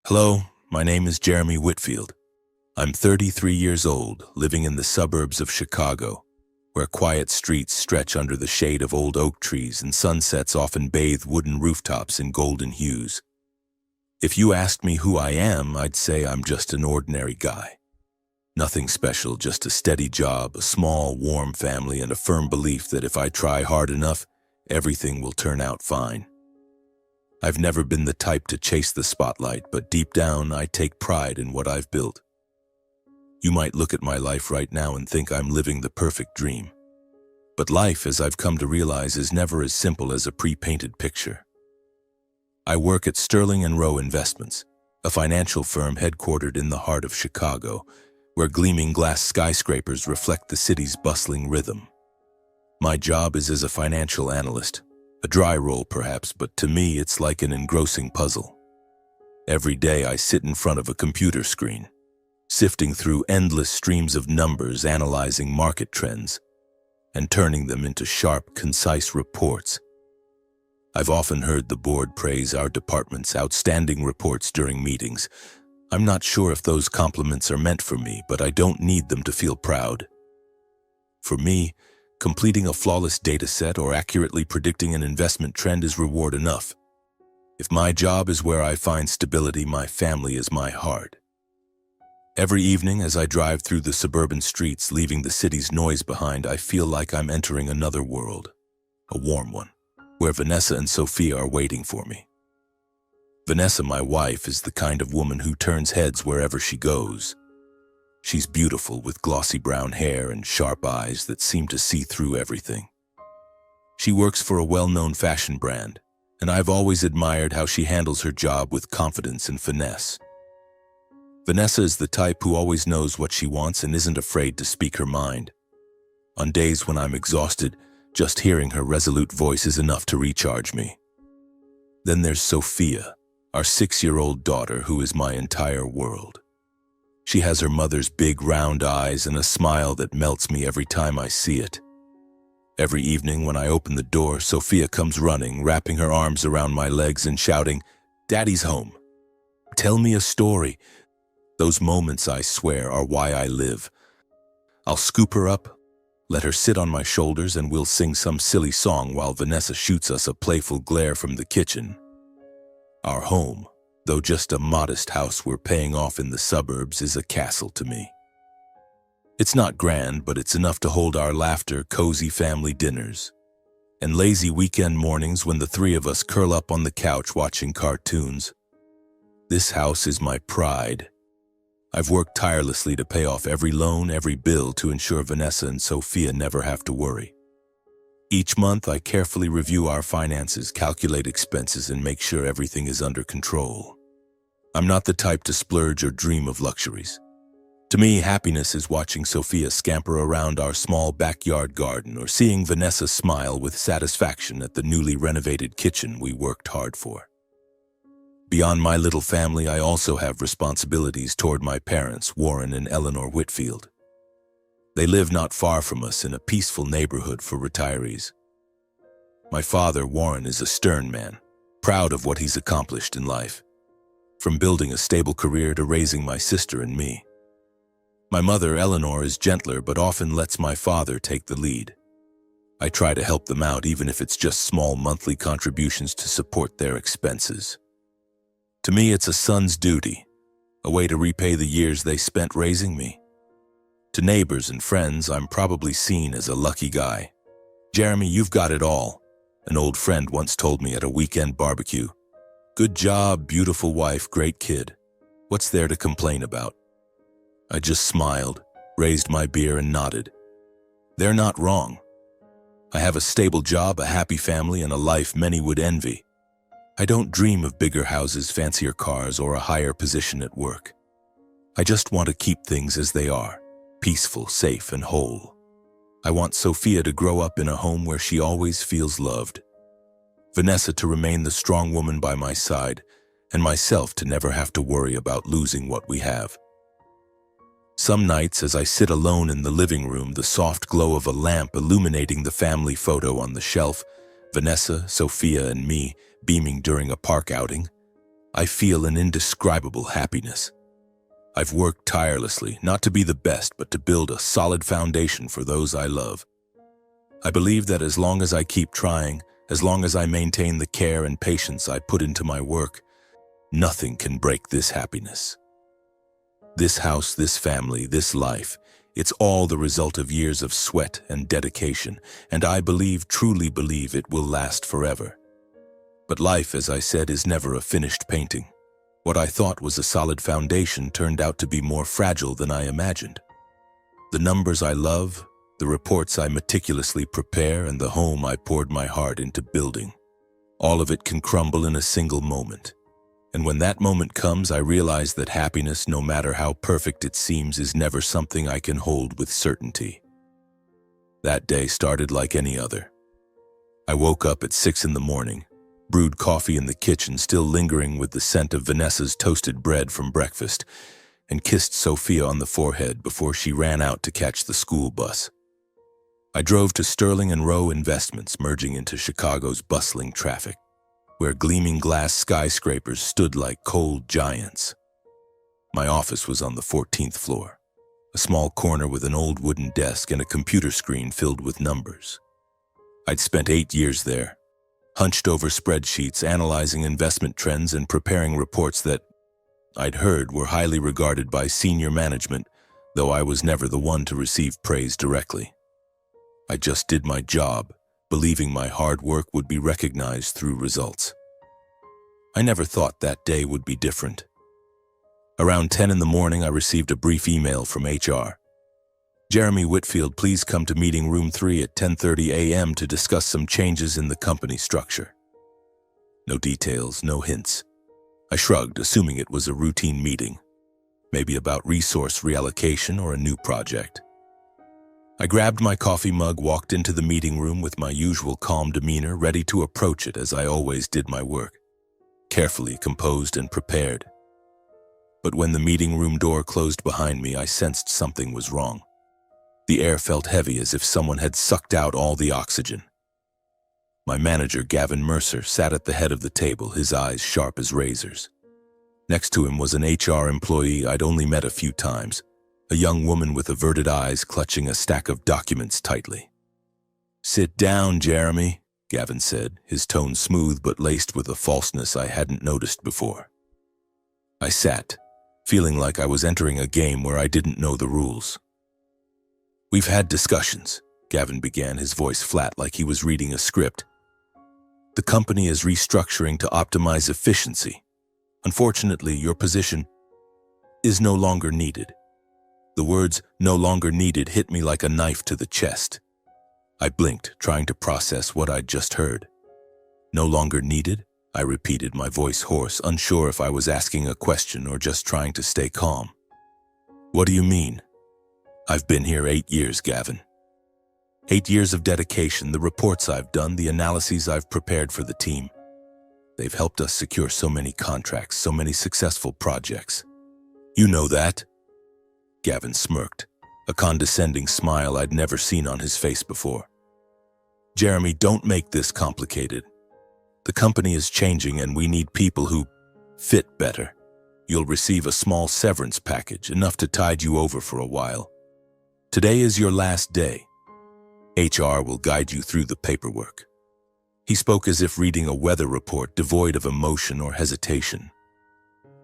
Hello, my name is Jeremy Whitfield. I'm 33 years old, living in the suburbs of Chicago, where quiet streets stretch under the shade of old oak trees and sunsets often bathe wooden rooftops in golden hues. If you asked me who I am, I'd say I'm just an ordinary guy. Nothing special, just a steady job, a small, warm family, and a firm belief that if I try hard enough, everything will turn out fine. I've never been the type to chase the spotlight, but deep down, I take pride in what I've built. You might look at my life right now and think I'm living the perfect dream. But life, as I've come to realize, is never as simple as a pre-painted picture. I work at Sterling & Rowe Investments, a financial firm headquartered in the heart of Chicago, where gleaming glass skyscrapers reflect the city's bustling rhythm. My job is as a financial analyst. A dry role, perhaps, but to me it's like an engrossing puzzle. Every day I sit in front of a computer screen, sifting through endless streams of numbers, analyzing market trends, and turning them into sharp, concise reports. I've often heard the board praise our department's outstanding reports during meetings. I'm not sure if those compliments are meant for me, but I don't need them to feel proud. For me, completing a flawless data set or accurately predicting an investment trend is reward enough. If my job is where I find stability, my family is my heart. Every evening as I drive through the suburban streets, leaving the city's noise behind, I feel like I'm entering another world, a warm one, where Vanessa and Sophia are waiting for me. Vanessa, my wife, is the kind of woman who turns heads wherever she goes. She's beautiful with glossy brown hair and sharp eyes that seem to see through everything. She works for a well-known fashion brand, and I've always admired how she handles her job with confidence and finesse. Vanessa is the type who always knows what she wants and isn't afraid to speak her mind. On days when I'm exhausted, just hearing her resolute voice is enough to recharge me. Then there's Sophia, our 6-year-old daughter, who is my entire world. She has her mother's big round eyes and a smile that melts me every time I see it. Every evening when I open the door, Sophia comes running, wrapping her arms around my legs and shouting, "Daddy's home. Tell me a story." Those moments, I swear, are why I live. I'll scoop her up, let her sit on my shoulders, and we'll sing some silly song while Vanessa shoots us a playful glare from the kitchen. Our home, though just a modest house we're paying off in the suburbs, is a castle to me. It's not grand, but it's enough to hold our laughter, cozy family dinners, and lazy weekend mornings when the three of us curl up on the couch watching cartoons. This house is my pride. I've worked tirelessly to pay off every loan, every bill, to ensure Vanessa and Sophia never have to worry. Each month, I carefully review our finances, calculate expenses, and make sure everything is under control. I'm not the type to splurge or dream of luxuries. To me, happiness is watching Sophia scamper around our small backyard garden or seeing Vanessa smile with satisfaction at the newly renovated kitchen we worked hard for. Beyond my little family, I also have responsibilities toward my parents, Warren and Eleanor Whitfield. They live not far from us in a peaceful neighborhood for retirees. My father, Warren, is a stern man, proud of what he's accomplished in life, from building a stable career to raising my sister and me. My mother, Eleanor, is gentler but often lets my father take the lead. I try to help them out, even if it's just small monthly contributions to support their expenses. To me, it's a son's duty, a way to repay the years they spent raising me. To neighbors and friends, I'm probably seen as a lucky guy. "Jeremy, you've got it all," an old friend once told me at a weekend barbecue. "Good job, beautiful wife, great kid. What's there to complain about?" I just smiled, raised my beer, and nodded. They're not wrong. I have a stable job, a happy family, and a life many would envy. I don't dream of bigger houses, fancier cars, or a higher position at work. I just want to keep things as they are. Peaceful, safe, and whole. I want Sophia to grow up in a home where she always feels loved, Vanessa to remain the strong woman by my side, and myself to never have to worry about losing what we have. Some nights, as I sit alone in the living room, the soft glow of a lamp illuminating the family photo on the shelf, Vanessa, Sophia, and me beaming during a park outing, I feel an indescribable happiness. I've worked tirelessly, not to be the best, but to build a solid foundation for those I love. I believe that as long as I keep trying, as long as I maintain the care and patience I put into my work, nothing can break this happiness. This house, this family, this life, it's all the result of years of sweat and dedication, and I truly believe it will last forever. But life, as I said, is never a finished painting. What I thought was a solid foundation turned out to be more fragile than I imagined. The numbers I love, the reports I meticulously prepare, and the home I poured my heart into building, all of it can crumble in a single moment. And when that moment comes, I realize that happiness, no matter how perfect it seems, is never something I can hold with certainty. That day started like any other. I woke up at 6 a.m, brewed coffee in the kitchen, still lingering with the scent of Vanessa's toasted bread from breakfast, and kissed Sophia on the forehead before she ran out to catch the school bus. I drove to Sterling and Rowe Investments, merging into Chicago's bustling traffic, where gleaming glass skyscrapers stood like cold giants. My office was on the 14th floor, a small corner with an old wooden desk and a computer screen filled with numbers. I'd spent 8 years there, hunched over spreadsheets, analyzing investment trends and preparing reports that I'd heard were highly regarded by senior management, though I was never the one to receive praise directly. I just did my job, believing my hard work would be recognized through results. I never thought that day would be different. Around 10 a.m, I received a brief email from HR. "Jeremy Whitfield, please come to meeting room 3 at 10:30 a.m. to discuss some changes in the company structure." No details, no hints. I shrugged, assuming it was a routine meeting, maybe about resource reallocation or a new project. I grabbed my coffee mug, walked into the meeting room with my usual calm demeanor, ready to approach it as I always did my work, carefully, composed, and prepared. But when the meeting room door closed behind me, I sensed something was wrong. The air felt heavy, as if someone had sucked out all the oxygen. My manager, Gavin Mercer, sat at the head of the table, his eyes sharp as razors. Next to him was an HR employee I'd only met a few times, a young woman with averted eyes clutching a stack of documents tightly. "Sit down, Jeremy," Gavin said, his tone smooth but laced with a falseness I hadn't noticed before. I sat, feeling like I was entering a game where I didn't know the rules. "We've had discussions," Gavin began, his voice flat like he was reading a script. "The company is restructuring to optimize efficiency. Unfortunately, your position is no longer needed." The words "no longer needed" hit me like a knife to the chest. I blinked, trying to process what I'd just heard. "No longer needed?" I repeated, my voice hoarse, unsure if I was asking a question or just trying to stay calm. "What do you mean?" "I've been here 8 years, Gavin. 8 years of dedication, the reports I've done, the analyses I've prepared for the team. They've helped us secure so many contracts, so many successful projects. You know that?" Gavin smirked, a condescending smile I'd never seen on his face before. "Jeremy, don't make this complicated. The company is changing and we need people who fit better. You'll receive a small severance package, enough to tide you over for a while. Today is your last day. HR will guide you through the paperwork." He spoke as if reading a weather report, devoid of emotion or hesitation.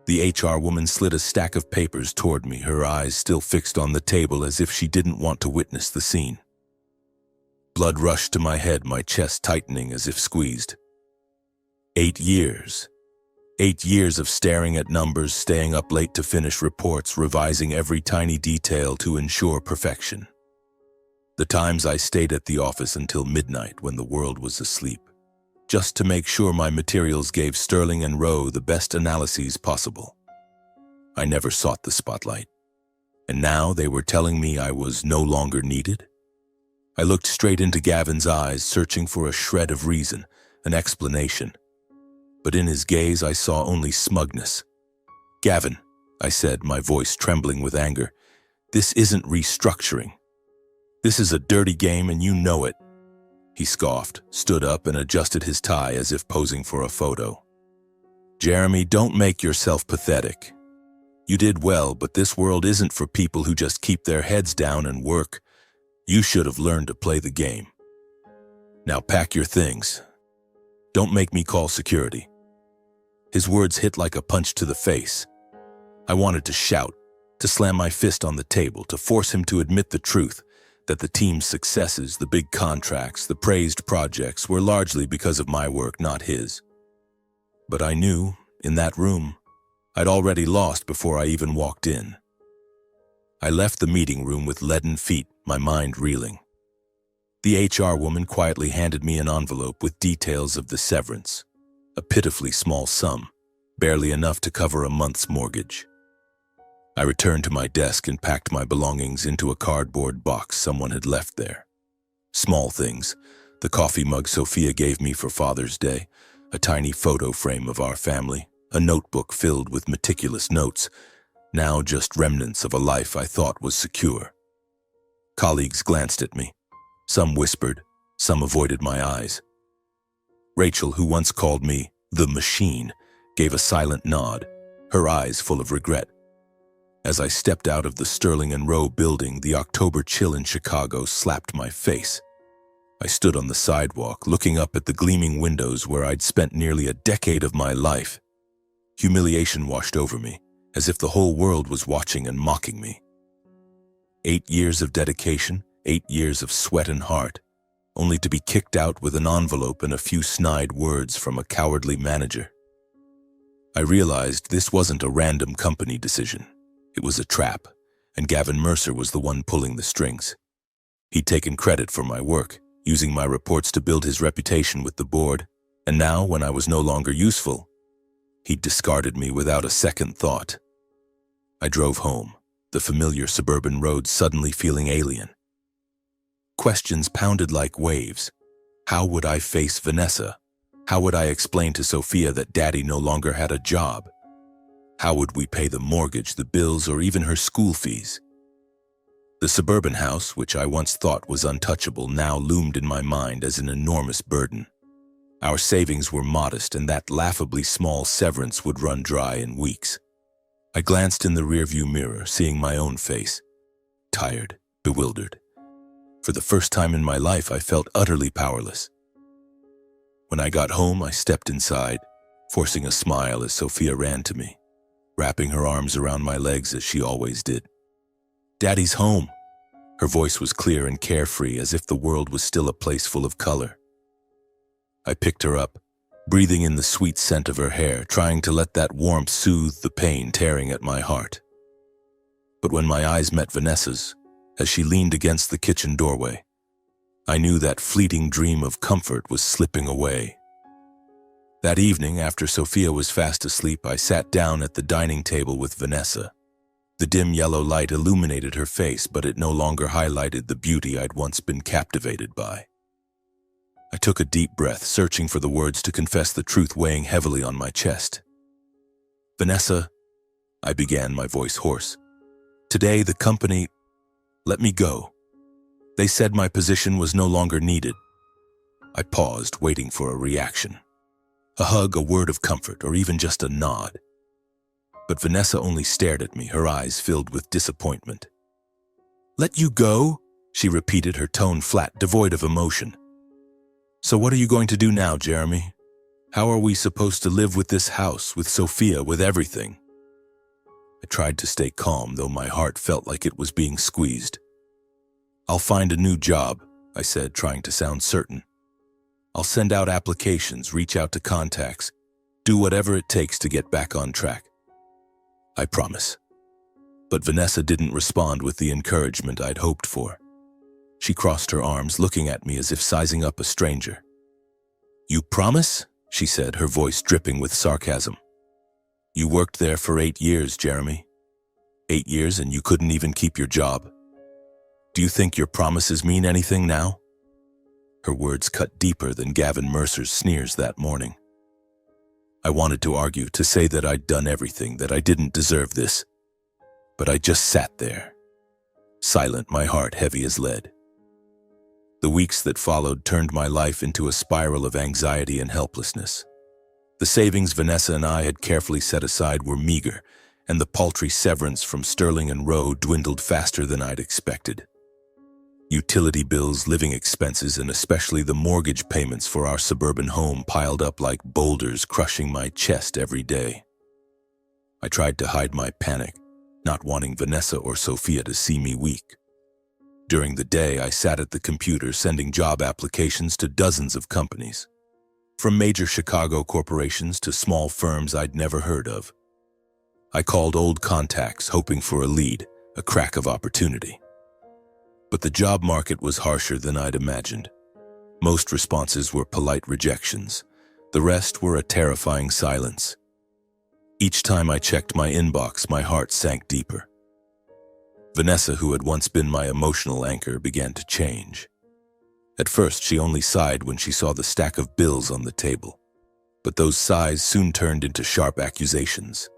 The HR woman slid a stack of papers toward me, her eyes still fixed on the table as if she didn't want to witness the scene. Blood rushed to my head, my chest tightening as if squeezed. 8 years. 8 years of staring at numbers, staying up late to finish reports, revising every tiny detail to ensure perfection. The times I stayed at the office until midnight when the world was asleep, just to make sure my materials gave Sterling and Rowe the best analyses possible. I never sought the spotlight, and now they were telling me I was no longer needed? I looked straight into Gavin's eyes, searching for a shred of reason, an explanation. But in his gaze I saw only smugness. "Gavin," I said, my voice trembling with anger, "this isn't restructuring. This is a dirty game and you know it." He scoffed, stood up, and adjusted his tie as if posing for a photo. Jeremy, don't make yourself pathetic. You did well, but this world isn't for people who just keep their heads down and work. You should have learned to play the game. Now pack your things. Don't make me call security." His words hit like a punch to the face. I wanted to shout, to slam my fist on the table, to force him to admit the truth, that the team's successes, the big contracts, the praised projects were largely because of my work, not his. But I knew, in that room, I'd already lost before I even walked in. I left the meeting room with leaden feet, my mind reeling. The HR woman quietly handed me an envelope with details of the severance, a pitifully small sum, barely enough to cover a month's mortgage. I returned to my desk and packed my belongings into a cardboard box someone had left there. Small things, the coffee mug Sophia gave me for Father's Day, a tiny photo frame of our family, a notebook filled with meticulous notes, now just remnants of a life I thought was secure. Colleagues glanced at me. Some whispered, some avoided my eyes. Rachel, who once called me the machine, gave a silent nod, her eyes full of regret. As I stepped out of the Sterling and Row building, the October chill in Chicago slapped my face. I stood on the sidewalk, looking up at the gleaming windows where I'd spent nearly a decade of my life. Humiliation washed over me, as if the whole world was watching and mocking me. 8 years of dedication, 8 years of sweat and heart, only to be kicked out with an envelope and a few snide words from a cowardly manager. I realized this wasn't a random company decision. It was a trap, and Gavin Mercer was the one pulling the strings. He'd taken credit for my work, using my reports to build his reputation with the board, and now, when I was no longer useful, he'd discarded me without a second thought. I drove home, the familiar suburban roads suddenly feeling alien. Questions pounded like waves. How would I face Vanessa? How would I explain to Sophia that Daddy no longer had a job? How would we pay the mortgage, the bills, or even her school fees? The suburban house, which I once thought was untouchable, now loomed in my mind as an enormous burden. Our savings were modest, and that laughably small severance would run dry in weeks. I glanced in the rearview mirror, seeing my own face. Tired, bewildered. For the first time in my life, I felt utterly powerless. When I got home, I stepped inside, forcing a smile as Sophia ran to me, wrapping her arms around my legs as she always did. "Daddy's home." Her voice was clear and carefree, as if the world was still a place full of color. I picked her up, breathing in the sweet scent of her hair, trying to let that warmth soothe the pain tearing at my heart. But when my eyes met Vanessa's, as she leaned against the kitchen doorway, I knew that fleeting dream of comfort was slipping away. That evening, after Sophia was fast asleep, I sat down at the dining table with Vanessa. The dim yellow light illuminated her face, but it no longer highlighted the beauty I'd once been captivated by. I took a deep breath, searching for the words to confess the truth weighing heavily on my chest. "Vanessa," I began, my voice hoarse. "Today the company let me go. They said my position was no longer needed." I paused, waiting for a reaction. A hug, a word of comfort, or even just a nod. But Vanessa only stared at me, her eyes filled with disappointment. "Let you go?" she repeated, her tone flat, devoid of emotion. "So what are you going to do now, Jeremy? How are we supposed to live with this house, with Sophia, with everything?" I tried to stay calm, though my heart felt like it was being squeezed. "I'll find a new job," I said, trying to sound certain. "I'll send out applications, reach out to contacts, do whatever it takes to get back on track. I promise." But Vanessa didn't respond with the encouragement I'd hoped for. She crossed her arms, looking at me as if sizing up a stranger. "You promise?" she said, her voice dripping with sarcasm. "You worked there for 8 years, Jeremy. 8 years, and you couldn't even keep your job. Do you think your promises mean anything now?" Her words cut deeper than Gavin Mercer's sneers that morning. I wanted to argue, to say that I'd done everything, that I didn't deserve this. But I just sat there, silent, my heart heavy as lead. The weeks that followed turned my life into a spiral of anxiety and helplessness. The savings Vanessa and I had carefully set aside were meager, and the paltry severance from Sterling and Rowe dwindled faster than I'd expected. Utility bills, living expenses, and especially the mortgage payments for our suburban home piled up like boulders, crushing my chest every day. I tried to hide my panic, not wanting Vanessa or Sophia to see me weak. During the day, I sat at the computer sending job applications to dozens of companies, from major Chicago corporations to small firms I'd never heard of. I called old contacts, hoping for a lead, a crack of opportunity. But the job market was harsher than I'd imagined. Most responses were polite rejections. The rest were a terrifying silence. Each time I checked my inbox, my heart sank deeper. Vanessa, who had once been my emotional anchor, began to change. At first, she only sighed when she saw the stack of bills on the table. But those sighs soon turned into sharp accusations.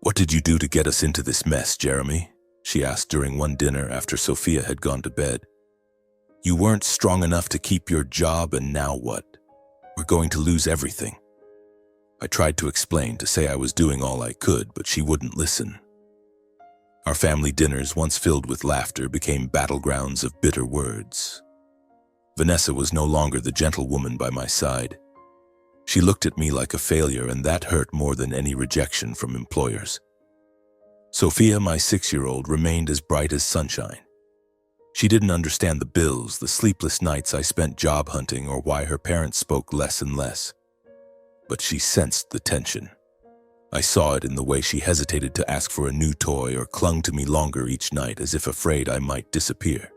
"What did you do to get us into this mess, Jeremy?" she asked during one dinner after Sophia had gone to bed. "You weren't strong enough to keep your job, and now what? We're going to lose everything." I tried to explain, to say I was doing all I could, but she wouldn't listen. Our family dinners, once filled with laughter, became battlegrounds of bitter words. Vanessa was no longer the gentle woman by my side. She looked at me like a failure, and that hurt more than any rejection from employers. Sophia, my 6-year-old, remained as bright as sunshine. She didn't understand the bills, the sleepless nights I spent job hunting, or why her parents spoke less and less. But she sensed the tension. I saw it in the way she hesitated to ask for a new toy or clung to me longer each night as if afraid I might disappear.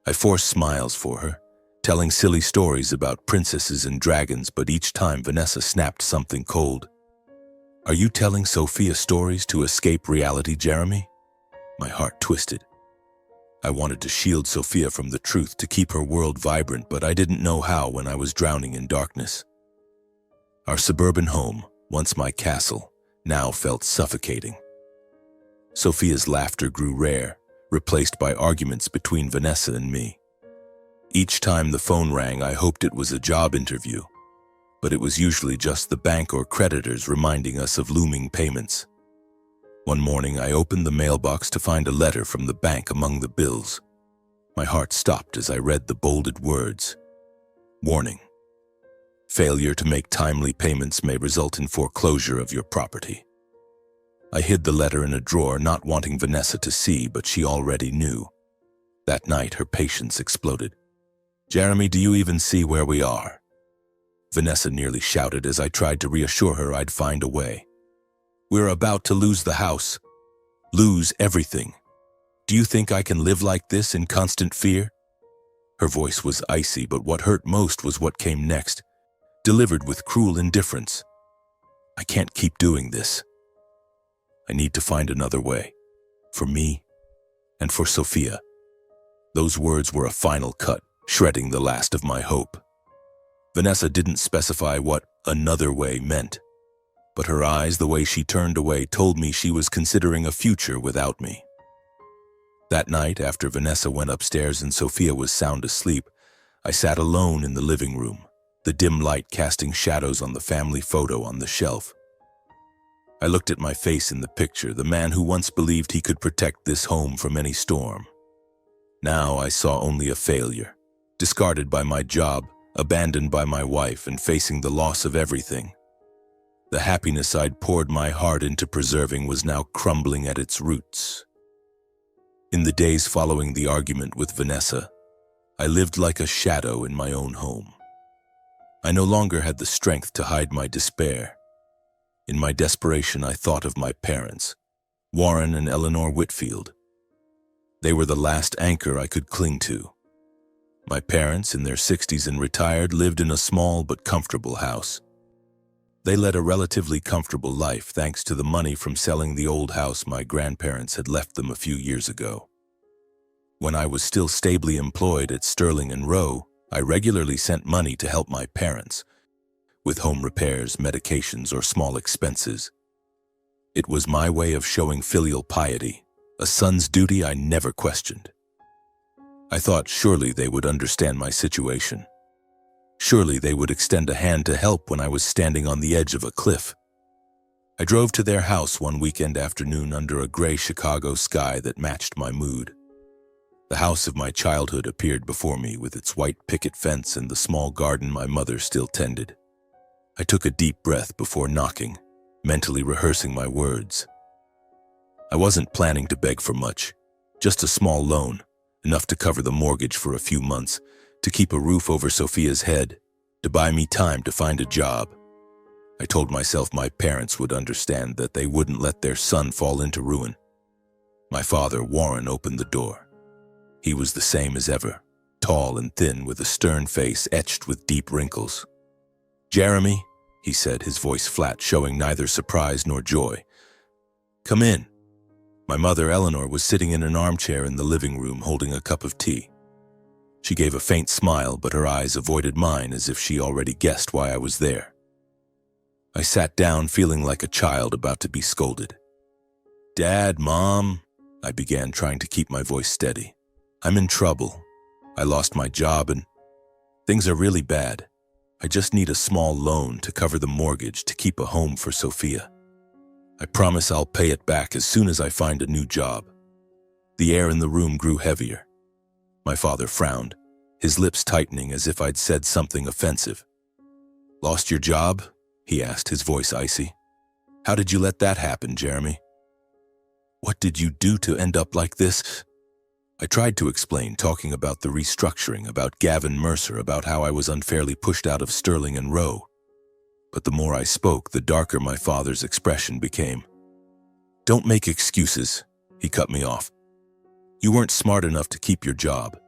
I forced smiles for her, telling silly stories about princesses and dragons, but each time Vanessa snapped something cold. "Are you telling Sophia stories to escape reality, Jeremy?" My heart twisted. I wanted to shield Sophia from the truth, to keep her world vibrant, but I didn't know how when I was drowning in darkness. Our suburban home, once my castle, now felt suffocating. Sophia's laughter grew rare, replaced by arguments between Vanessa and me. Each time the phone rang, I hoped it was a job interview, but it was usually just the bank or creditors reminding us of looming payments. One morning, I opened the mailbox to find a letter from the bank among the bills. My heart stopped as I read the bolded words. "Warning. Failure to make timely payments may result in foreclosure of your property." I hid the letter in a drawer, not wanting Vanessa to see, but she already knew. That night, her patience exploded. "Jeremy, do you even see where we are?" Vanessa nearly shouted as I tried to reassure her I'd find a way. "We're about to lose the house. Lose everything. Do you think I can live like this in constant fear?" Her voice was icy, but what hurt most was what came next, delivered with cruel indifference. "I can't keep doing this. I need to find another way. For me and for Sophia." Those words were a final cut, shredding the last of my hope. Vanessa didn't specify what another way meant, but her eyes, the way she turned away, told me she was considering a future without me. That night, after Vanessa went upstairs and Sophia was sound asleep, I sat alone in the living room, the dim light casting shadows on the family photo on the shelf. I looked at my face in the picture, the man who once believed he could protect this home from any storm. Now I saw only a failure, discarded by my job, abandoned by my wife, and facing the loss of everything. The happiness I'd poured my heart into preserving was now crumbling at its roots. In the days following the argument with Vanessa, I lived like a shadow in my own home. I no longer had the strength to hide my despair. In my desperation, I thought of my parents, Warren and Eleanor Whitfield. They were the last anchor I could cling to. My parents, in their 60s and retired, lived in a small but comfortable house. They led a relatively comfortable life thanks to the money from selling the old house my grandparents had left them a few years ago. When I was still stably employed at Sterling and Rowe, I regularly sent money to help my parents, with home repairs, medications, or small expenses. It was my way of showing filial piety, a son's duty I never questioned. I thought surely they would understand my situation. Surely they would extend a hand to help when I was standing on the edge of a cliff. I drove to their house one weekend afternoon under a gray Chicago sky that matched my mood. The house of my childhood appeared before me with its white picket fence and the small garden my mother still tended. I took a deep breath before knocking, mentally rehearsing my words. I wasn't planning to beg for much, just a small loan, enough to cover the mortgage for a few months, to keep a roof over Sophia's head, to buy me time to find a job. I told myself my parents would understand, that they wouldn't let their son fall into ruin. My father, Warren, opened the door. He was the same as ever, tall and thin with a stern face etched with deep wrinkles. "Jeremy," he said, his voice flat, showing neither surprise nor joy. "Come in." My mother, Eleanor, was sitting in an armchair in the living room holding a cup of tea. She gave a faint smile, but her eyes avoided mine as if she already guessed why I was there. I sat down feeling like a child about to be scolded. "Dad, Mom," I began, trying to keep my voice steady. "I'm in trouble. I lost my job and things are really bad. I just need a small loan to cover the mortgage to keep a home for Sophia. I promise I'll pay it back as soon as I find a new job." The air in the room grew heavier. My father frowned, his lips tightening as if I'd said something offensive. "Lost your job?" he asked, his voice icy. "How did you let that happen, Jeremy? What did you do to end up like this?" I tried to explain, talking about the restructuring, about Gavin Mercer, about how I was unfairly pushed out of Sterling and Rowe. But the more I spoke, the darker my father's expression became. "Don't make excuses," he cut me off. "You weren't smart enough to keep your job.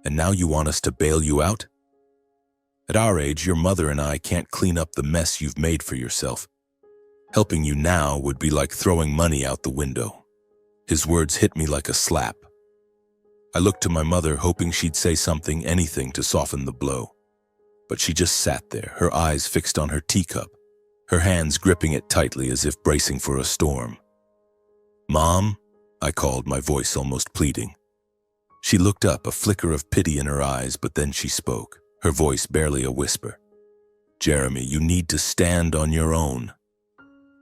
And now you want us to bail you out? At our age, your mother and I can't clean up the mess you've made for yourself. Helping you now would be like throwing money out the window." His words hit me like a slap. I looked to my mother, hoping she'd say something, anything to soften the blow. But she just sat there, her eyes fixed on her teacup, her hands gripping it tightly as if bracing for a storm. "Mom," I called, my voice almost pleading. She looked up, a flicker of pity in her eyes, but then she spoke, her voice barely a whisper. "Jeremy, you need to stand on your own.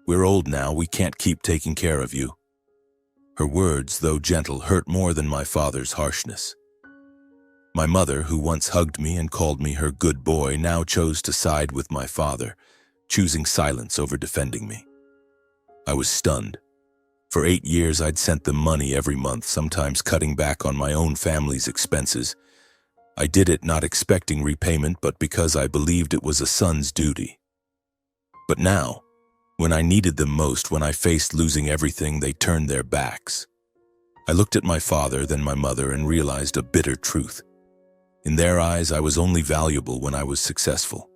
We're old now, we can't keep taking care of you." Her words, though gentle, hurt more than my father's harshness. My mother, who once hugged me and called me her good boy, now chose to side with my father, choosing silence over defending me. I was stunned. For 8 years, I'd sent them money every month, sometimes cutting back on my own family's expenses. I did it not expecting repayment, but because I believed it was a son's duty. But now, when I needed them most, when I faced losing everything, they turned their backs. I looked at my father, then my mother, and realized a bitter truth. In their eyes, I was only valuable when I was successful,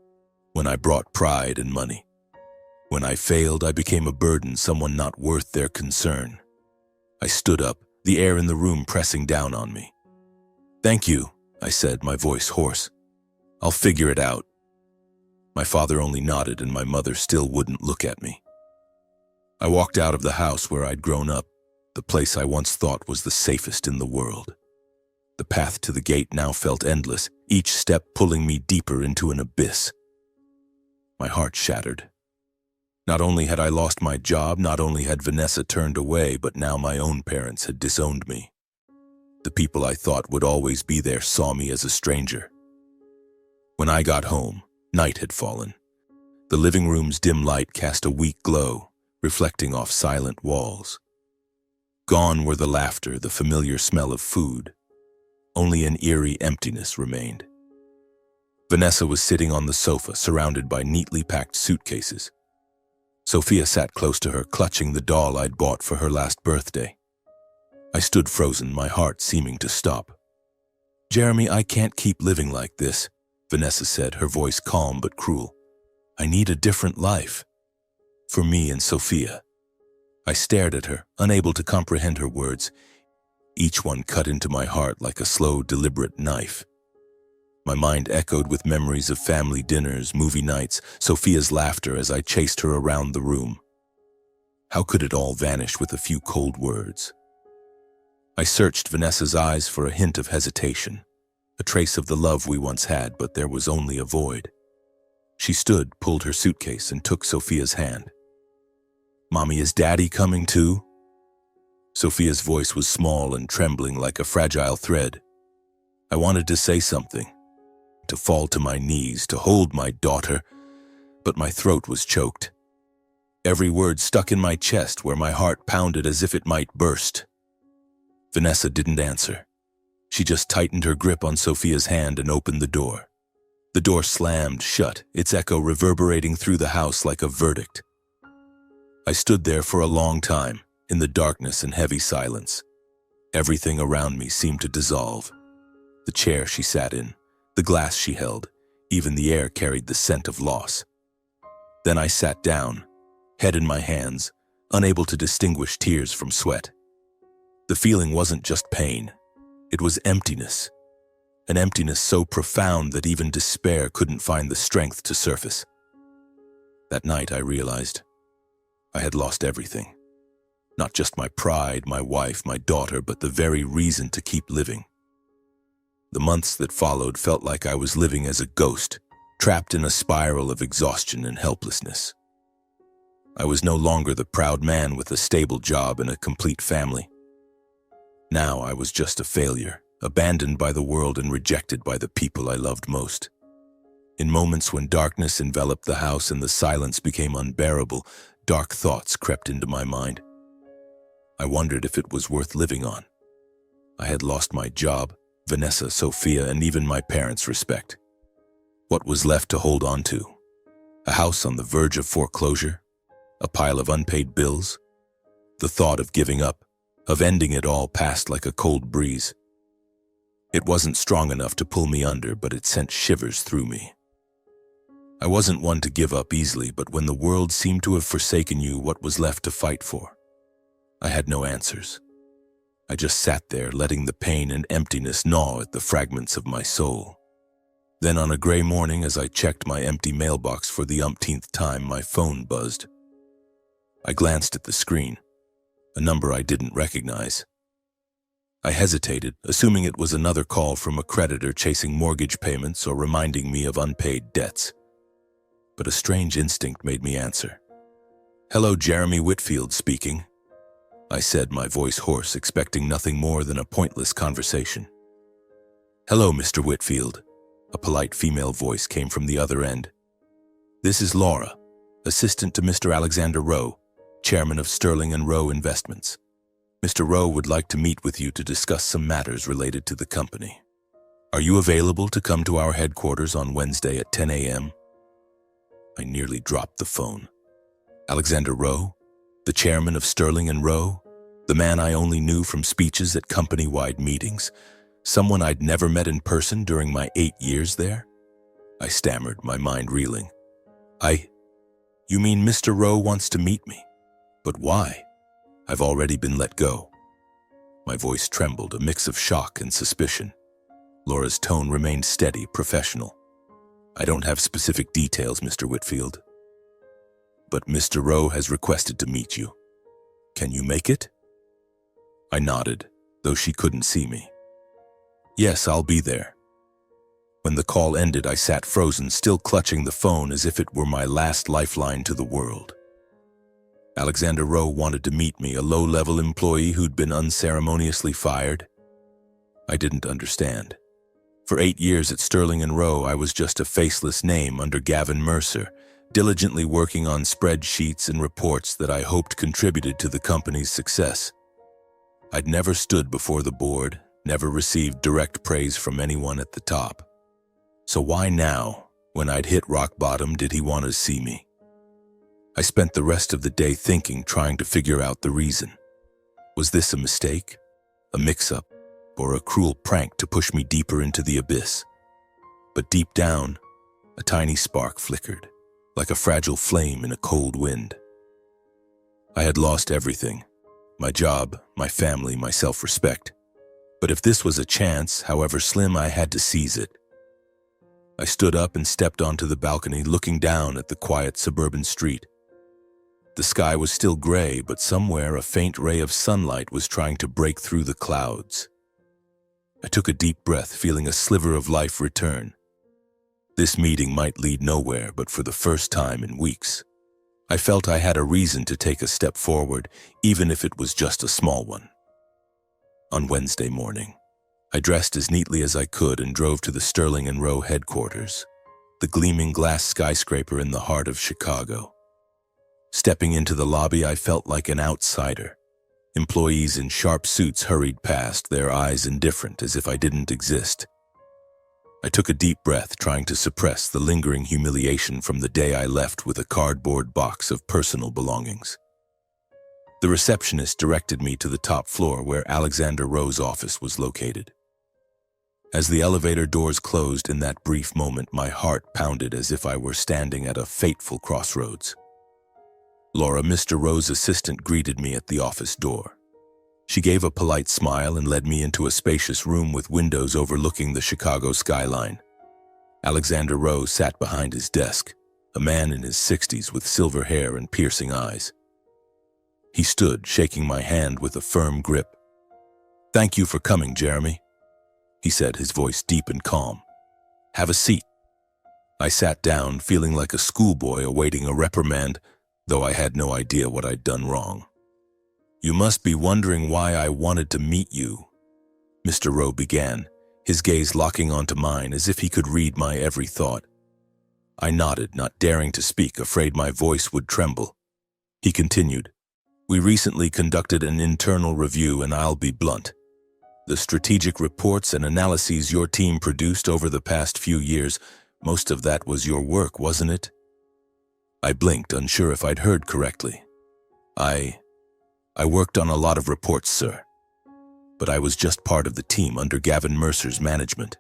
when I brought pride and money. When I failed, I became a burden, someone not worth their concern. I stood up, the air in the room pressing down on me. "Thank you," I said, my voice hoarse. "I'll figure it out." My father only nodded, and my mother still wouldn't look at me. I walked out of the house where I'd grown up, the place I once thought was the safest in the world. The path to the gate now felt endless, each step pulling me deeper into an abyss. My heart shattered. Not only had I lost my job, not only had Vanessa turned away, but now my own parents had disowned me. The people I thought would always be there saw me as a stranger. When I got home, night had fallen. The living room's dim light cast a weak glow, reflecting off silent walls. Gone were the laughter, the familiar smell of food. Only an eerie emptiness remained. Vanessa was sitting on the sofa, surrounded by neatly packed suitcases. Sophia sat close to her, clutching the doll I'd bought for her last birthday. I stood frozen, my heart seeming to stop. "Jeremy, I can't keep living like this," Vanessa said, her voice calm but cruel. "I need a different life. For me and Sophia." I stared at her, unable to comprehend her words. Each one cut into my heart like a slow, deliberate knife. My mind echoed with memories of family dinners, movie nights, Sophia's laughter as I chased her around the room. How could it all vanish with a few cold words? I searched Vanessa's eyes for a hint of hesitation, a trace of the love we once had, but there was only a void. She stood, pulled her suitcase, and took Sophia's hand. "Mommy, is Daddy coming too?" Sophia's voice was small and trembling like a fragile thread. I wanted to say something, to fall to my knees, to hold my daughter, but my throat was choked. Every word stuck in my chest where my heart pounded as if it might burst. Vanessa didn't answer. She just tightened her grip on Sophia's hand and opened the door. The door slammed shut, its echo reverberating through the house like a verdict. I stood there for a long time, in the darkness and heavy silence. Everything around me seemed to dissolve. The chair she sat in, the glass she held, even the air carried the scent of loss. Then I sat down, head in my hands, unable to distinguish tears from sweat. The feeling wasn't just pain. It was emptiness. An emptiness so profound that even despair couldn't find the strength to surface. That night I realized I had lost everything. Not just my pride, my wife, my daughter, but the very reason to keep living. The months that followed felt like I was living as a ghost, trapped in a spiral of exhaustion and helplessness. I was no longer the proud man with a stable job and a complete family. Now I was just a failure, abandoned by the world and rejected by the people I loved most. In moments when darkness enveloped the house and the silence became unbearable, dark thoughts crept into my mind. I wondered if it was worth living on. I had lost my job, Vanessa, Sophia, and even my parents' respect. What was left to hold on to? A house on the verge of foreclosure? A pile of unpaid bills? The thought of giving up, of ending it all, passed like a cold breeze. It wasn't strong enough to pull me under, but it sent shivers through me. I wasn't one to give up easily, but when the world seemed to have forsaken you, what was left to fight for? I had no answers. I just sat there, letting the pain and emptiness gnaw at the fragments of my soul. Then on a gray morning, as I checked my empty mailbox for the umpteenth time, my phone buzzed. I glanced at the screen, a number I didn't recognize. I hesitated, assuming it was another call from a creditor chasing mortgage payments or reminding me of unpaid debts. But a strange instinct made me answer. "Hello, Jeremy Whitfield speaking," I said, my voice hoarse, expecting nothing more than a pointless conversation. "Hello, Mr. Whitfield," a polite female voice came from the other end. "This is Laura, assistant to Mr. Alexander Rowe, chairman of Sterling & Rowe Investments. Mr. Rowe would like to meet with you to discuss some matters related to the company. Are you available to come to our headquarters on Wednesday at 10 a.m.? I nearly dropped the phone. Alexander Rowe? The chairman of Sterling & Rowe? The man I only knew from speeches at company-wide meetings? Someone I'd never met in person during my 8 years there? I stammered, my mind reeling. You mean Mr. Rowe wants to meet me? But why? I've already been let go." My voice trembled, a mix of shock and suspicion. Laura's tone remained steady, professional. "I don't have specific details, Mr. Whitfield. But Mr. Rowe has requested to meet you. Can you make it?" I nodded, though she couldn't see me. "Yes, I'll be there." When the call ended, I sat frozen, still clutching the phone as if it were my last lifeline to the world. Alexander Rowe wanted to meet me, a low-level employee who'd been unceremoniously fired. I didn't understand. For 8 years at Sterling & Rowe, I was just a faceless name under Gavin Mercer, diligently working on spreadsheets and reports that I hoped contributed to the company's success. I'd never stood before the board, never received direct praise from anyone at the top. So why now, when I'd hit rock bottom, did he want to see me? I spent the rest of the day thinking, trying to figure out the reason. Was this a mistake, a mix-up, or a cruel prank to push me deeper into the abyss? But deep down, a tiny spark flickered, like a fragile flame in a cold wind. I had lost everything, my job, my family, my self-respect. But if this was a chance, however slim, I had to seize it. I stood up and stepped onto the balcony, looking down at the quiet suburban street. The sky was still gray, but somewhere a faint ray of sunlight was trying to break through the clouds. I took a deep breath, feeling a sliver of life return. This meeting might lead nowhere, but for the first time in weeks, I felt I had a reason to take a step forward, even if it was just a small one. On Wednesday morning, I dressed as neatly as I could and drove to the Sterling and Rowe headquarters, the gleaming glass skyscraper in the heart of Chicago. Stepping into the lobby, I felt like an outsider. Employees in sharp suits hurried past, their eyes indifferent, as if I didn't exist. I took a deep breath, trying to suppress the lingering humiliation from the day I left with a cardboard box of personal belongings. The receptionist directed me to the top floor where Alexander Rowe's office was located. As the elevator doors closed in that brief moment, my heart pounded as if I were standing at a fateful crossroads. Laura, Mr. Rowe's assistant, greeted me at the office door. She gave a polite smile and led me into a spacious room with windows overlooking the Chicago skyline. Alexander Rowe sat behind his desk, a man in his 60s with silver hair and piercing eyes. He stood, shaking my hand with a firm grip. "Thank you for coming, Jeremy," he said, his voice deep and calm. "Have a seat." I sat down, feeling like a schoolboy awaiting a reprimand, though I had no idea what I'd done wrong. "You must be wondering why I wanted to meet you," Mr. Rowe began, his gaze locking onto mine as if he could read my every thought. I nodded, not daring to speak, afraid my voice would tremble. He continued, "We recently conducted an internal review, and I'll be blunt. The strategic reports and analyses your team produced over the past few years, most of that was your work, wasn't it?" I blinked, unsure if I'd heard correctly. I worked on a lot of reports, sir. But I was just part of the team under Gavin Mercer's management.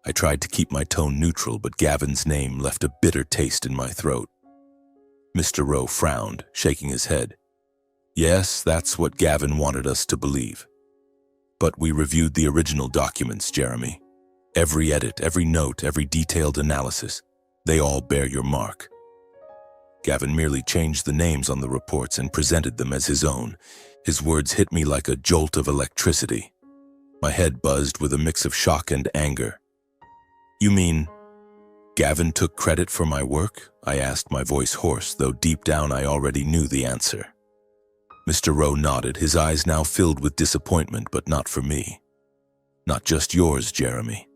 I tried to keep my tone neutral, but Gavin's name left a bitter taste in my throat. Mr. Rowe frowned, shaking his head. "Yes, that's what Gavin wanted us to believe. But we reviewed the original documents, Jeremy. Every edit, every note, every detailed analysis, they all bear your mark." Gavin merely changed the names on the reports and presented them as his own. His words hit me like a jolt of electricity. My head buzzed with a mix of shock and anger. "You mean Gavin took credit for my work?" I asked, my voice hoarse, though deep down I already knew the answer. Mr. Rowe nodded, his eyes now filled with disappointment, but not for me. "Not just yours, Jeremy.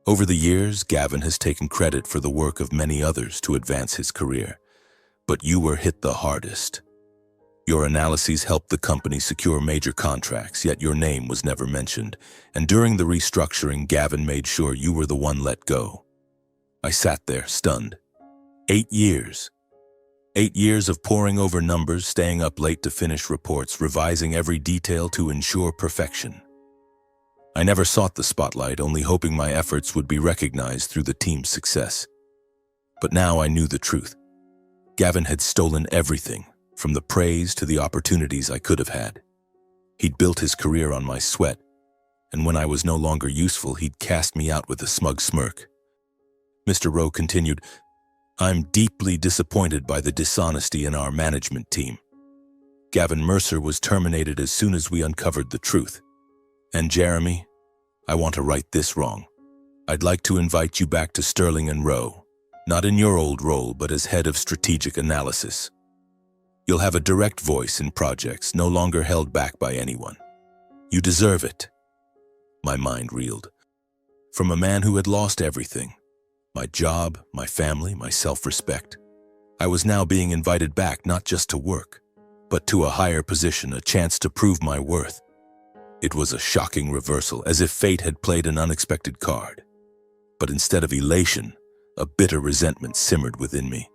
Over the years, Gavin has taken credit for the work of many others to advance his career, but you were hit the hardest. Your analyses helped the company secure major contracts, yet your name was never mentioned, and during the restructuring, Gavin made sure you were the one let go." I sat there, stunned. 8 years. 8 years of poring over numbers, staying up late to finish reports, revising every detail to ensure perfection. I never sought the spotlight, only hoping my efforts would be recognized through the team's success. But now I knew the truth. Gavin had stolen everything, from the praise to the opportunities I could have had. He'd built his career on my sweat, and when I was no longer useful, he'd cast me out with a smug smirk. Mr. Rowe continued, "I'm deeply disappointed by the dishonesty in our management team. Gavin Mercer was terminated as soon as we uncovered the truth. And Jeremy, I want to right this wrong. I'd like to invite you back to Sterling and Rowe, not in your old role, but as head of strategic analysis. You'll have a direct voice in projects, no longer held back by anyone. You deserve it." My mind reeled. From a man who had lost everything, my job, my family, my self-respect, I was now being invited back not just to work, but to a higher position, a chance to prove my worth. It was a shocking reversal, as if fate had played an unexpected card. But instead of elation, a bitter resentment simmered within me.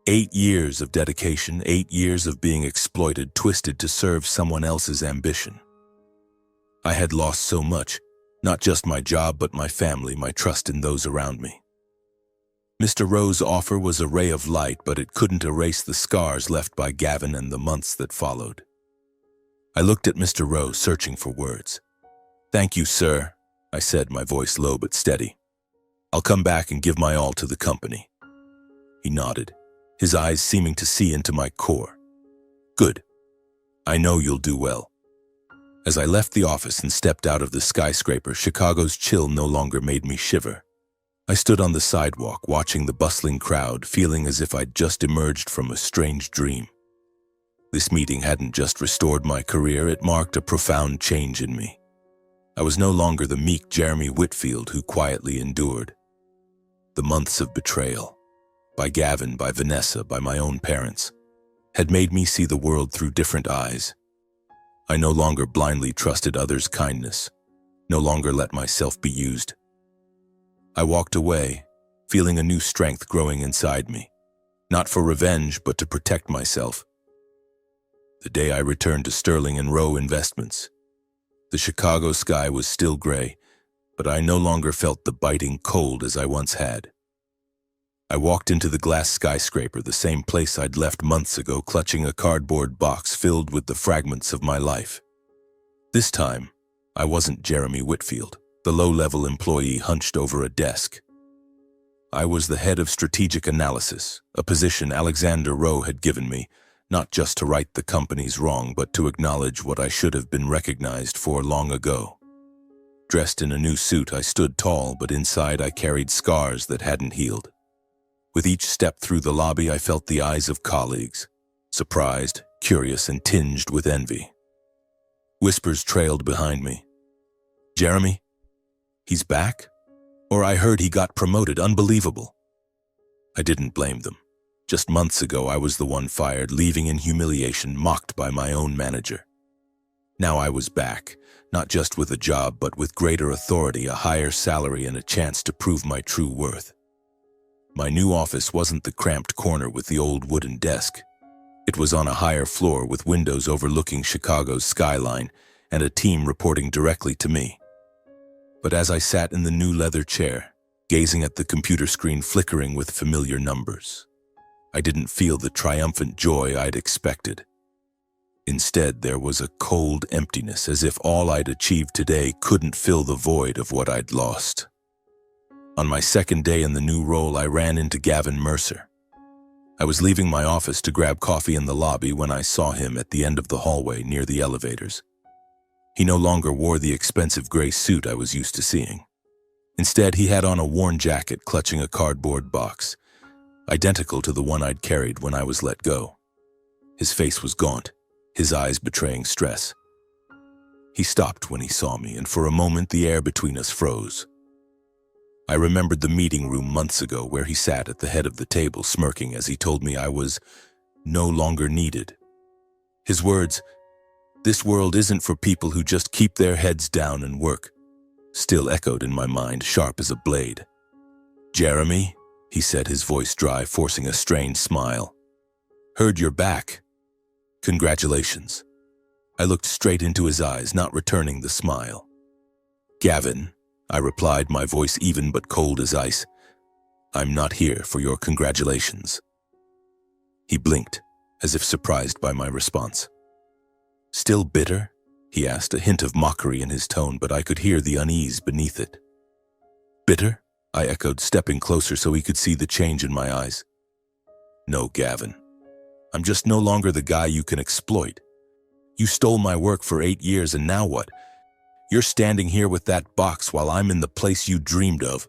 8 years of dedication, 8 years of being exploited, twisted to serve someone else's ambition. I had lost so much, not just my job, but my family, my trust in those around me. Mr. Rowe's offer was a ray of light, but it couldn't erase the scars left by Gavin and the months that followed. I looked at Mr. Rowe, searching for words. "Thank you, sir," I said, my voice low but steady. "I'll come back and give my all to the company." He nodded, his eyes seeming to see into my core. "Good. I know you'll do well." As I left the office and stepped out of the skyscraper, Chicago's chill no longer made me shiver. I stood on the sidewalk, watching the bustling crowd, feeling as if I'd just emerged from a strange dream. This meeting hadn't just restored my career, it marked a profound change in me. I was no longer the meek Jeremy Whitfield who quietly endured. The months of betrayal, by Gavin, by Vanessa, by my own parents, had made me see the world through different eyes. I no longer blindly trusted others' kindness, no longer let myself be used. I walked away, feeling a new strength growing inside me, not for revenge, but to protect myself. The day I returned to Sterling and Rowe Investments, the Chicago sky was still gray, but I no longer felt the biting cold as I once had. I walked into the glass skyscraper, the same place I'd left months ago, clutching a cardboard box filled with the fragments of my life. This time, I wasn't Jeremy Whitfield, the low-level employee hunched over a desk. I was the head of strategic analysis, a position Alexander Rowe had given me, not just to right the company's wrong, but to acknowledge what I should have been recognized for long ago. Dressed in a new suit, I stood tall, but inside I carried scars that hadn't healed. With each step through the lobby, I felt the eyes of colleagues, surprised, curious, and tinged with envy. Whispers trailed behind me. "Jeremy? He's back? Or I heard he got promoted. Unbelievable." I didn't blame them. Just months ago, I was the one fired, leaving in humiliation, mocked by my own manager. Now I was back, not just with a job, but with greater authority, a higher salary, and a chance to prove my true worth. My new office wasn't the cramped corner with the old wooden desk. It was on a higher floor with windows overlooking Chicago's skyline and a team reporting directly to me. But as I sat in the new leather chair, gazing at the computer screen flickering with familiar numbers, I didn't feel the triumphant joy I'd expected. Instead, there was a cold emptiness, as if all I'd achieved today couldn't fill the void of what I'd lost. On my second day in the new role, I ran into Gavin Mercer. I was leaving my office to grab coffee in the lobby when I saw him at the end of the hallway near the elevators. He no longer wore the expensive gray suit I was used to seeing. Instead, he had on a worn jacket clutching a cardboard box, identical to the one I'd carried when I was let go. His face was gaunt, his eyes betraying stress. He stopped when he saw me, and for a moment the air between us froze. I remembered the meeting room months ago where he sat at the head of the table, smirking as he told me I was no longer needed. His words, "This world isn't for people who just keep their heads down and work," still echoed in my mind, sharp as a blade. "Jeremy," he said, his voice dry, forcing a strained smile. "Heard you're back. Congratulations." I looked straight into his eyes, not returning the smile. "Gavin," I replied, my voice even but cold as ice, "I'm not here for your congratulations." He blinked, as if surprised by my response. "Still bitter?" he asked, a hint of mockery in his tone, but I could hear the unease beneath it. "Bitter?" I echoed, stepping closer so he could see the change in my eyes. "No, Gavin. I'm just no longer the guy you can exploit. You stole my work for 8 years, and now what? You're standing here with that box while I'm in the place you dreamed of."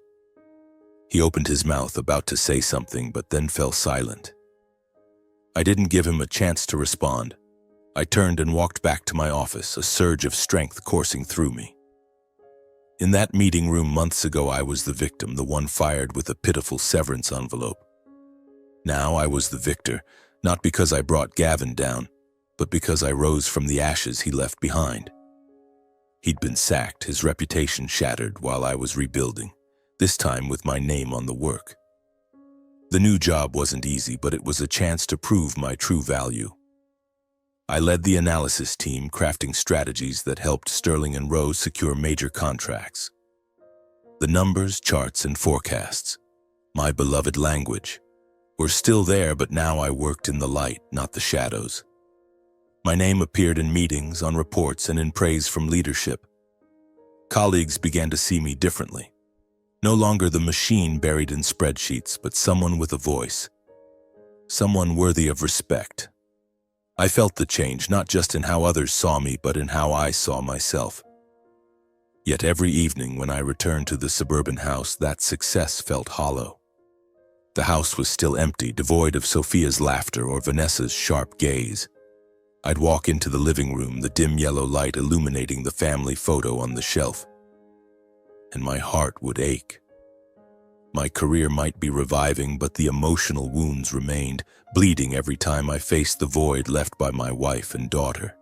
He opened his mouth, about to say something, but then fell silent. I didn't give him a chance to respond. I turned and walked back to my office, a surge of strength coursing through me. In that meeting room months ago, I was the victim, the one fired with a pitiful severance envelope. Now I was the victor, not because I brought Gavin down, but because I rose from the ashes he left behind. He'd been sacked, his reputation shattered, while I was rebuilding, this time with my name on the work. The new job wasn't easy, but it was a chance to prove my true value. I led the analysis team, crafting strategies that helped Sterling and Rowe secure major contracts. The numbers, charts, and forecasts, my beloved language, were still there, but now I worked in the light, not the shadows. My name appeared in meetings, on reports, and in praise from leadership. Colleagues began to see me differently. No longer the machine buried in spreadsheets, but someone with a voice. Someone worthy of respect. I felt the change not just in how others saw me, but in how I saw myself. Yet every evening when I returned to the suburban house, that success felt hollow. The house was still empty, devoid of Sophia's laughter or Vanessa's sharp gaze. I'd walk into the living room, the dim yellow light illuminating the family photo on the shelf, and my heart would ache. My career might be reviving, but the emotional wounds remained, bleeding every time I faced the void left by my wife and daughter.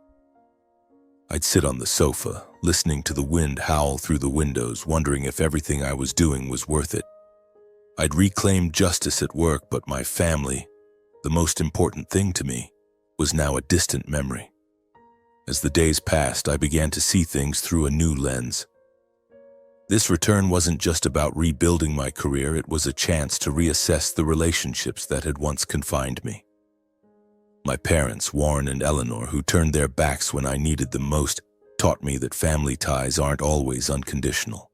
I'd sit on the sofa, listening to the wind howl through the windows, wondering if everything I was doing was worth it. I'd reclaimed justice at work, but my family, the most important thing to me, was now a distant memory. As the days passed, I began to see things through a new lens. This return wasn't just about rebuilding my career, it was a chance to reassess the relationships that had once confined me. My parents, Warren and Eleanor, who turned their backs when I needed them most, taught me that family ties aren't always unconditional.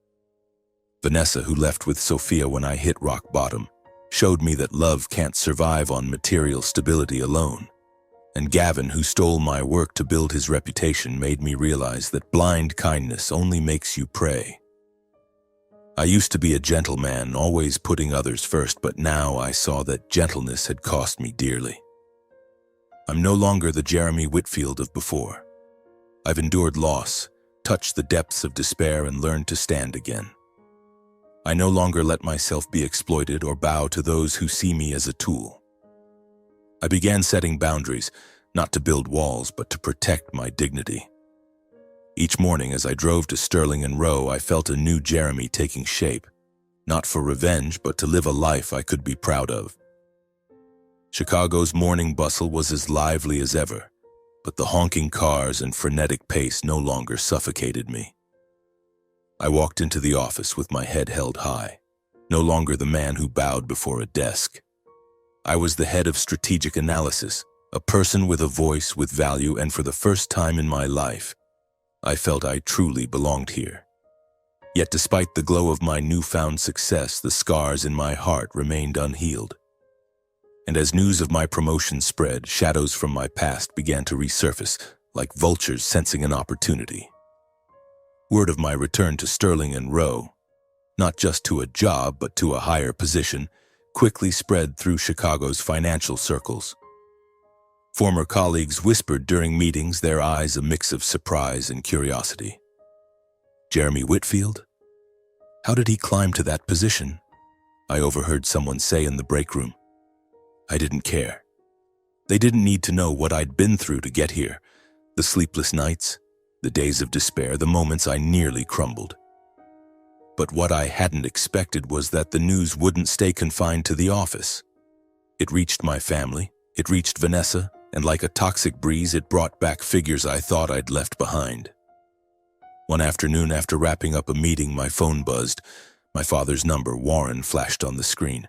Vanessa, who left with Sophia when I hit rock bottom, showed me that love can't survive on material stability alone. And Gavin, who stole my work to build his reputation, made me realize that blind kindness only makes you prey. I used to be a gentleman, always putting others first, but now I saw that gentleness had cost me dearly. I'm no longer the Jeremy Whitfield of before. I've endured loss, touched the depths of despair, and learned to stand again. I no longer let myself be exploited or bow to those who see me as a tool. I began setting boundaries, not to build walls, but to protect my dignity. Each morning as I drove to Sterling and Row, I felt a new Jeremy taking shape, not for revenge, but to live a life I could be proud of. Chicago's morning bustle was as lively as ever, but the honking cars and frenetic pace no longer suffocated me. I walked into the office with my head held high, no longer the man who bowed before a desk. I was the head of strategic analysis, a person with a voice, with value, and for the first time in my life, I felt I truly belonged here. Yet despite the glow of my newfound success, the scars in my heart remained unhealed. And as news of my promotion spread, shadows from my past began to resurface, like vultures sensing an opportunity. Word of my return to Sterling and Row, not just to a job but to a higher position, quickly spread through Chicago's financial circles. Former colleagues whispered during meetings, their eyes a mix of surprise and curiosity. Jeremy Whitfield? How did he climb to that position? I overheard someone say in the break room. I didn't care. They didn't need to know what I'd been through to get here. The sleepless nights, the days of despair, the moments I nearly crumbled. But what I hadn't expected was that the news wouldn't stay confined to the office. It reached my family, it reached Vanessa, and like a toxic breeze, it brought back figures I thought I'd left behind. One afternoon, after wrapping up a meeting, my phone buzzed. My father's number, Warren, flashed on the screen.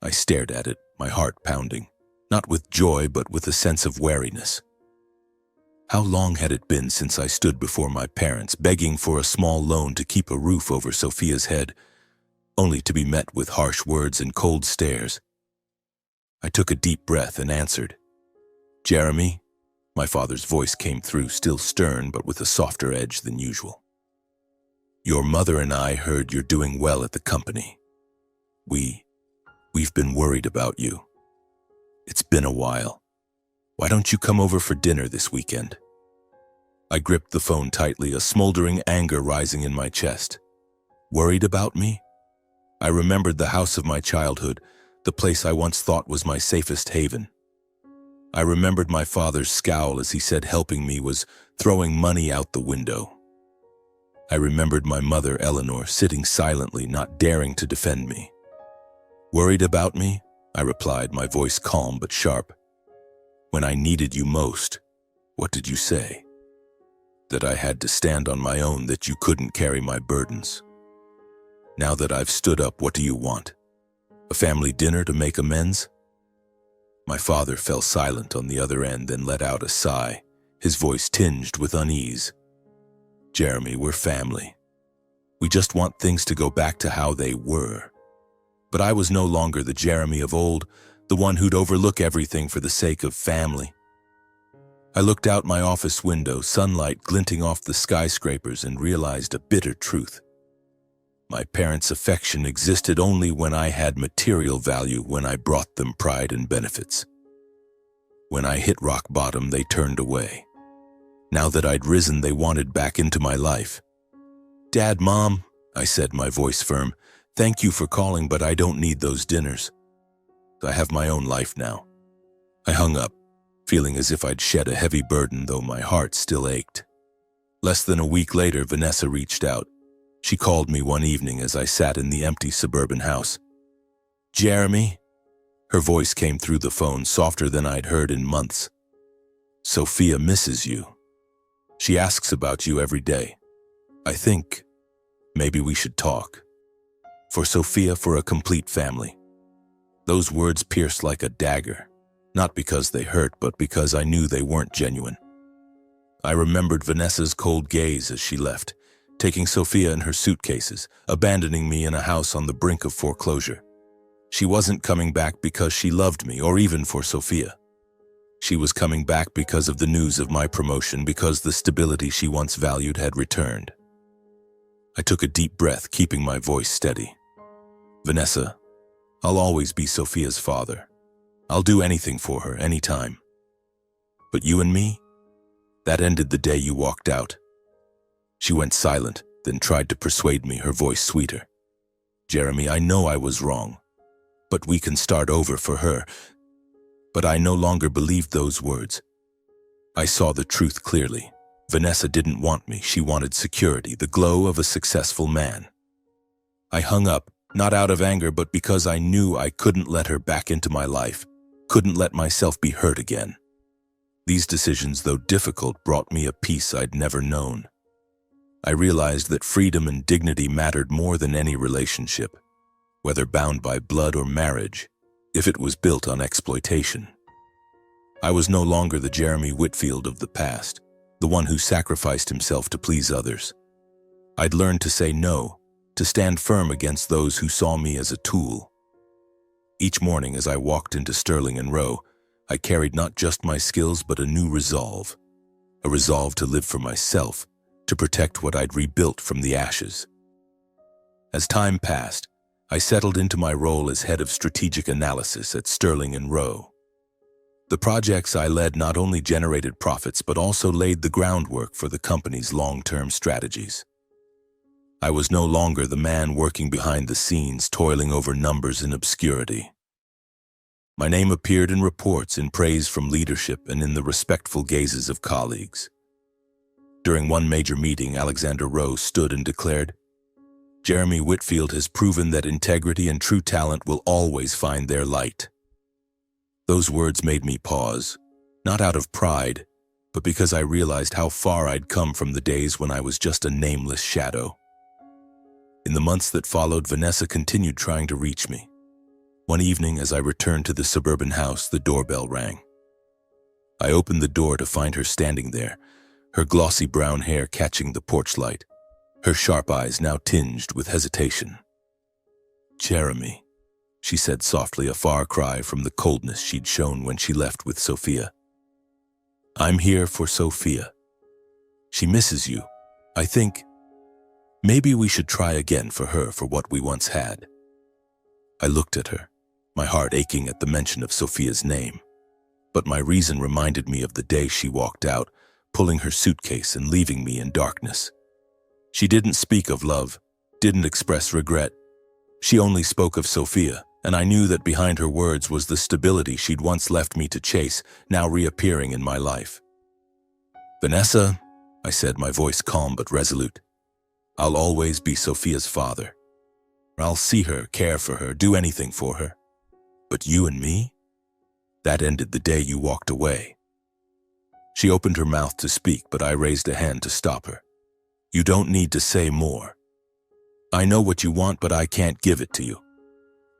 I stared at it, my heart pounding, not with joy, but with a sense of wariness. How long had it been since I stood before my parents, begging for a small loan to keep a roof over Sophia's head, only to be met with harsh words and cold stares? I took a deep breath and answered. Jeremy? My father's voice came through, still stern, but with a softer edge than usual. Your mother and I heard you're doing well at the company. We've been worried about you. It's been a while. Why don't you come over for dinner this weekend? I gripped the phone tightly, a smoldering anger rising in my chest. Worried about me? I remembered the house of my childhood, the place I once thought was my safest haven. I remembered my father's scowl as he said helping me was throwing money out the window. I remembered my mother, Eleanor, sitting silently, not daring to defend me. Worried about me? I replied, my voice calm but sharp. When I needed you most, what did you say? That I had to stand on my own, that you couldn't carry my burdens. Now that I've stood up, what do you want? A family dinner to make amends? My father fell silent on the other end, then let out a sigh, his voice tinged with unease. Jeremy, we're family. We just want things to go back to how they were. But I was no longer the Jeremy of old, the one who'd overlook everything for the sake of family. I looked out my office window, sunlight glinting off the skyscrapers, and realized a bitter truth. My parents' affection existed only when I had material value, when I brought them pride and benefits. When I hit rock bottom, they turned away. Now that I'd risen, they wanted back into my life. "Dad, Mom," I said, my voice firm, "thank you for calling, but I don't need those dinners. I have my own life now." I hung up, feeling as if I'd shed a heavy burden, though my heart still ached. Less than a week later, Vanessa reached out. She called me one evening as I sat in the empty suburban house. "Jeremy," her voice came through the phone, softer than I'd heard in months. "Sophia misses you. She asks about you every day. I think maybe we should talk. For Sophia, for a complete family." Those words pierced like a dagger, not because they hurt, but because I knew they weren't genuine. I remembered Vanessa's cold gaze as she left, taking Sophia in her suitcases, abandoning me in a house on the brink of foreclosure. She wasn't coming back because she loved me, or even for Sophia. She was coming back because of the news of my promotion, because the stability she once valued had returned. I took a deep breath, keeping my voice steady. "Vanessa, I'll always be Sophia's father. I'll do anything for her, anytime. But you and me? That ended the day you walked out." She went silent, then tried to persuade me, her voice sweeter. "Jeremy, I know I was wrong, but we can start over for her." But I no longer believed those words. I saw the truth clearly. Vanessa didn't want me. She wanted security, the glow of a successful man. I hung up, not out of anger, but because I knew I couldn't let her back into my life, couldn't let myself be hurt again. These decisions, though difficult, brought me a peace I'd never known. I realized that freedom and dignity mattered more than any relationship, whether bound by blood or marriage, if it was built on exploitation. I was no longer the Jeremy Whitfield of the past, the one who sacrificed himself to please others. I'd learned to say no, to stand firm against those who saw me as a tool. Each morning as I walked into Sterling and Rowe, I carried not just my skills but a new resolve. A resolve to live for myself, to protect what I'd rebuilt from the ashes. As time passed, I settled into my role as head of strategic analysis at Sterling and Rowe. The projects I led not only generated profits but also laid the groundwork for the company's long-term strategies. I was no longer the man working behind the scenes, toiling over numbers in obscurity. My name appeared in reports, in praise from leadership, and in the respectful gazes of colleagues. During one major meeting, Alexander Rowe stood and declared, "Jeremy Whitfield has proven that integrity and true talent will always find their light." Those words made me pause, not out of pride, but because I realized how far I'd come from the days when I was just a nameless shadow. In the months that followed, Vanessa continued trying to reach me. One evening, as I returned to the suburban house, the doorbell rang. I opened the door to find her standing there, her glossy brown hair catching the porch light, her sharp eyes now tinged with hesitation. "Jeremy," she said softly, a far cry from the coldness she'd shown when she left with Sophia. "I'm here for Sophia. She misses you. I think maybe we should try again for her, for what we once had." I looked at her, my heart aching at the mention of Sophia's name. But my reason reminded me of the day she walked out, pulling her suitcase and leaving me in darkness. She didn't speak of love, didn't express regret. She only spoke of Sophia, and I knew that behind her words was the stability she'd once left me to chase, now reappearing in my life. "Vanessa," I said, my voice calm but resolute, "I'll always be Sophia's father. I'll see her, care for her, do anything for her. But you and me? That ended the day you walked away." She opened her mouth to speak, but I raised a hand to stop her. "You don't need to say more. I know what you want, but I can't give it to you."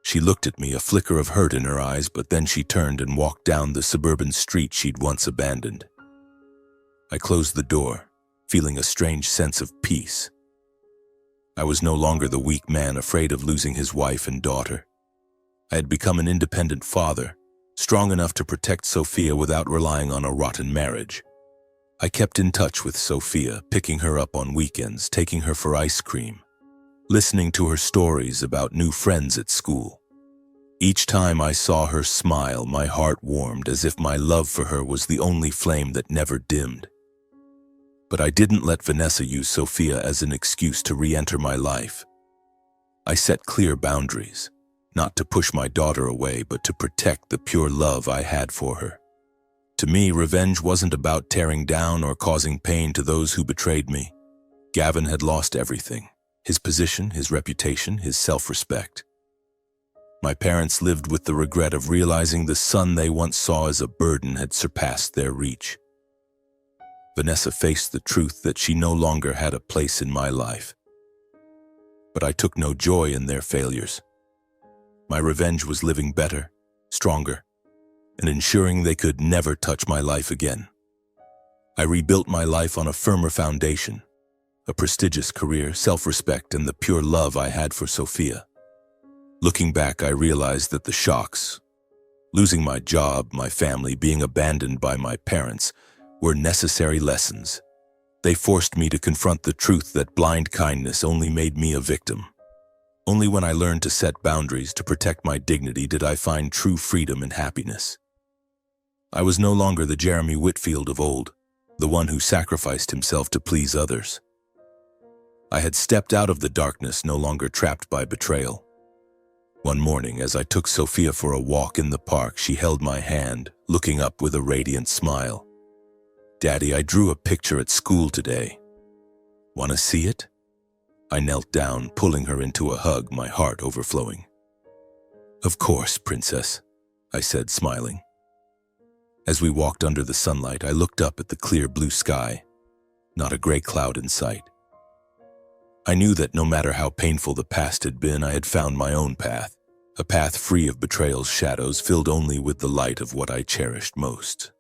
She looked at me, a flicker of hurt in her eyes, but then she turned and walked down the suburban street she'd once abandoned. I closed the door, feeling a strange sense of peace. I was no longer the weak man afraid of losing his wife and daughter. I had become an independent father, strong enough to protect Sophia without relying on a rotten marriage. I kept in touch with Sophia, picking her up on weekends, taking her for ice cream, listening to her stories about new friends at school. Each time I saw her smile, my heart warmed as if my love for her was the only flame that never dimmed. But I didn't let Vanessa use Sophia as an excuse to re-enter my life. I set clear boundaries, not to push my daughter away, but to protect the pure love I had for her. To me, revenge wasn't about tearing down or causing pain to those who betrayed me. Gavin had lost everything: his position, his reputation, his self-respect. My parents lived with the regret of realizing the son they once saw as a burden had surpassed their reach. Vanessa faced the truth that she no longer had a place in my life. But I took no joy in their failures. My revenge was living better, stronger, and ensuring they could never touch my life again. I rebuilt my life on a firmer foundation, a prestigious career, self-respect, and the pure love I had for Sophia. Looking back, I realized that the shocks, losing my job, my family, being abandoned by my parents, were necessary lessons. They forced me to confront the truth that blind kindness only made me a victim. Only when I learned to set boundaries to protect my dignity did I find true freedom and happiness. I was no longer the Jeremy Whitfield of old, the one who sacrificed himself to please others. I had stepped out of the darkness, no longer trapped by betrayal. One morning, as I took Sophia for a walk in the park, she held my hand, looking up with a radiant smile. "Daddy, I drew a picture at school today. Want to see it?" I knelt down, pulling her into a hug, my heart overflowing. "Of course, Princess," I said, smiling. As we walked under the sunlight, I looked up at the clear blue sky, not a gray cloud in sight. I knew that no matter how painful the past had been, I had found my own path, a path free of betrayal's shadows, filled only with the light of what I cherished most.